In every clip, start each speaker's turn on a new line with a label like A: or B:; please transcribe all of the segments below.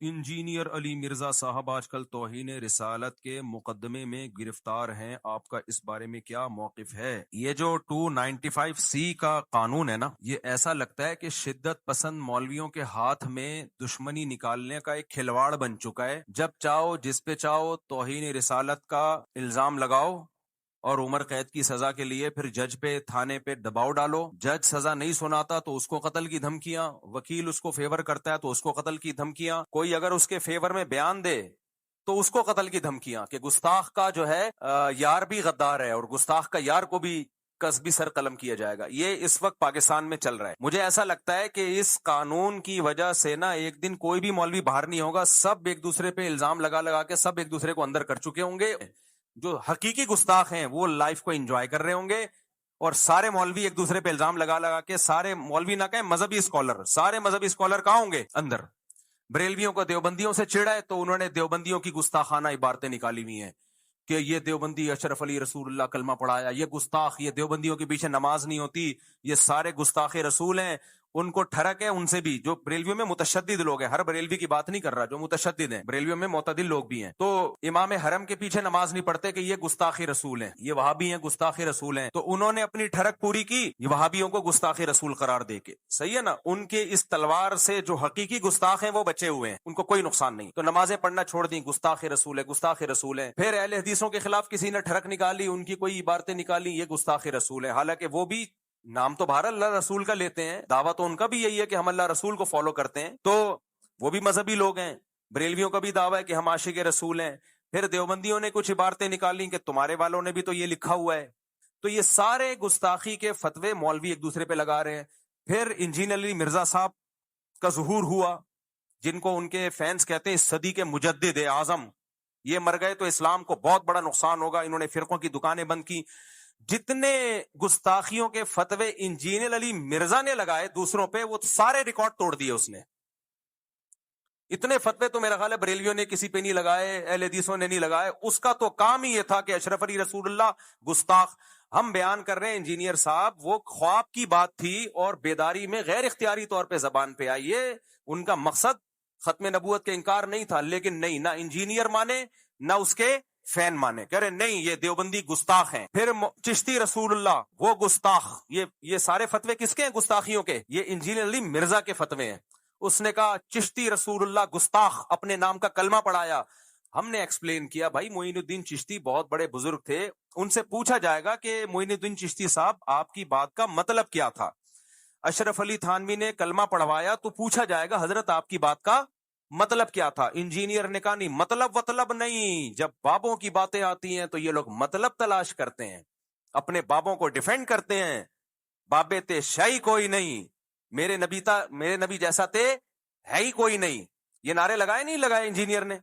A: Engineer علی مرزا صاحب آج کل توہین رسالت کے مقدمے میں گرفتار ہیں، آپ کا اس بارے میں کیا موقف ہے؟ یہ جو 295C کا قانون ہے نا، یہ ایسا لگتا ہے کہ شدت پسند مولویوں کے ہاتھ میں دشمنی نکالنے کا ایک کھلواڑ بن چکا ہے۔ جب چاہو جس پہ چاہو توہین رسالت کا الزام لگاؤ اور عمر قید کی سزا کے لیے پھر جج پہ تھانے پہ دباؤ ڈالو، جج سزا نہیں سناتا تو اس کو قتل کی دھمکیاں، وکیل اس کو فیور کرتا ہے تو اس کو قتل کی دھمکیاں، کوئی اگر اس کے فیور میں بیان دے تو اس کو قتل کی دھمکیاں، کہ گستاخ کا جو ہے یار بھی غدار ہے اور گستاخ کا یار کو بھی قصبی سر قلم کیا جائے گا۔ یہ اس وقت پاکستان میں چل رہا ہے۔ مجھے ایسا لگتا ہے کہ اس قانون کی وجہ سے نا ایک دن کوئی بھی مولوی باہر نہیں ہوگا، سب ایک دوسرے پہ الزام لگا لگا کے سب ایک دوسرے کو اندر کر چکے ہوں گے۔ جو حقیقی گستاخ ہیں وہ لائف کو انجوائے کر رہے ہوں گے، اور سارے مولوی ایک دوسرے پہ الزام لگا لگا کے، سارے مولوی نہ کہیں مذہبی اسکالر، سارے مذہبی اسکالر کہاں ہوں گے؟ اندر۔ بریلویوں کو دیوبندیوں سے چڑھا ہے تو انہوں نے دیوبندیوں کی گستاخانہ عبارتیں نکالی ہوئی ہیں کہ یہ دیوبندی اشرف علی رسول اللہ کلمہ پڑھایا، یہ گستاخ، یہ دیوبندیوں کے پیچھے نماز نہیں ہوتی، یہ سارے گستاخ رسول ہیں۔ ان کو ٹھڑک ہے ان سے بھی، جو بریلویوں میں متشدد لوگ ہیں، ہر بریلوی کی بات نہیں کر رہا، جو متشدد ہیں بریلویوں میں معتدل لوگ بھی ہیں، تو امام حرم کے پیچھے نماز نہیں پڑھتے کہ یہ گستاخ رسول ہیں، یہ وہابی ہیں گستاخ رسول ہیں، تو انہوں نے اپنی ٹھڑک پوری کی یہ وہابیوں کو گستاخ رسول قرار دے کے۔ صحیح ہے نا؟ ان کے اس تلوار سے جو حقیقی گستاخ ہیں وہ بچے ہوئے ہیں، ان کو کوئی نقصان نہیں، تو نمازیں پڑھنا چھوڑ دیں، گستاخ رسول ہے گستاخ رسول ہے۔ پھر اہل حدیثوں کے خلاف کسی نے ٹھڑک نکالی، ان کی کوئی عبارتیں نکالی، یہ گستاخ رسول ہے، حالانکہ وہ بھی نام تو بہر اللہ رسول کا لیتے ہیں، دعویٰ تو ان کا بھی یہی ہے کہ ہم اللہ رسول کو فالو کرتے ہیں، تو وہ بھی مذہبی لوگ ہیں۔ بریلویوں کا بھی دعویٰ ہے کہ ہم عاشق رسول ہیں۔ پھر دیوبندیوں نے کچھ عبارتیں نکالی کہ تمہارے والوں نے بھی تو یہ لکھا ہوا ہے، تو یہ سارے گستاخی کے فتوے مولوی ایک دوسرے پہ لگا رہے ہیں۔ پھر انجینئر علی مرزا صاحب کا ظہور ہوا، جن کو ان کے فینس کہتے ہیں اس صدی کے مجدد اعظم، یہ مر گئے تو اسلام کو بہت بڑا نقصان ہوگا، انہوں نے فرقوں کی دکانیں بند کی۔ جتنے گستاخیوں کے فتوے انجینئر علی مرزا نے لگائے دوسروں پہ، وہ سارے ریکارڈ توڑ دیے اس نے۔ اتنے فتوے تو میرا خیال ہے بریلیوں نے کسی پہ نہیں لگائے، اہل حدیثوں نے نہیں لگائے، اس کا تو کام ہی یہ تھا کہ اشرف علی رسول اللہ گستاخ۔ ہم بیان کر رہے ہیں انجینئر صاحب، وہ خواب کی بات تھی اور بیداری میں غیر اختیاری طور پہ زبان پہ آئی ہے، ان کا مقصد ختم نبوت کے انکار نہیں تھا، لیکن نہیں، نہ انجینئر مانے نہ اس کے فین مانے، کہہ رہے نہیں یہ دیوبندی گستاخ ہیں۔ پھر چشتی رسول اللہ وہ گستاخ، یہ سارے فتوے کس کے ہیں گستاخیوں کے؟ یہ انجینئر علی مرزا کے فتوے ہیں۔ اس نے کہا چشتی رسول اللہ گستاخ، اپنے نام کا کلمہ پڑھایا۔ ہم نے ایکسپلین کیا بھائی معین الدین چشتی بہت بڑے بزرگ تھے، ان سے پوچھا جائے گا کہ معین الدین چشتی صاحب آپ کی بات کا مطلب کیا تھا؟ اشرف علی تھانوی نے کلمہ پڑھوایا تو پوچھا جائے گا حضرت آپ کی بات کا مطلب کیا تھا؟ انجینئر نے کہا نہیں، مطلب نہیں، جب بابوں کی باتیں آتی ہیں تو یہ لوگ مطلب تلاش کرتے ہیں، اپنے بابوں کو ڈیفینڈ کرتے ہیں، بابے تے شاہی کوئی نہیں، میرے نبی جیسا تے ہے ہی کوئی نہیں، یہ نعرے لگائے نہیں لگائے انجینئر نے۔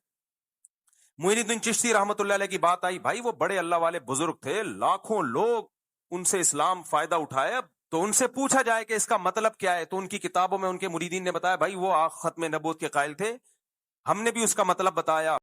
A: معین الدین چشتی رحمت اللہ علیہ کی بات آئی، بھائی وہ بڑے اللہ والے بزرگ تھے، لاکھوں لوگ ان سے اسلام فائدہ اٹھایا، تو ان سے پوچھا جائے کہ اس کا مطلب کیا ہے، تو ان کی کتابوں میں ان کے مریدین نے بتایا بھائی وہ ختم نبوت کے قائل تھے، ہم نے بھی اس کا مطلب بتایا۔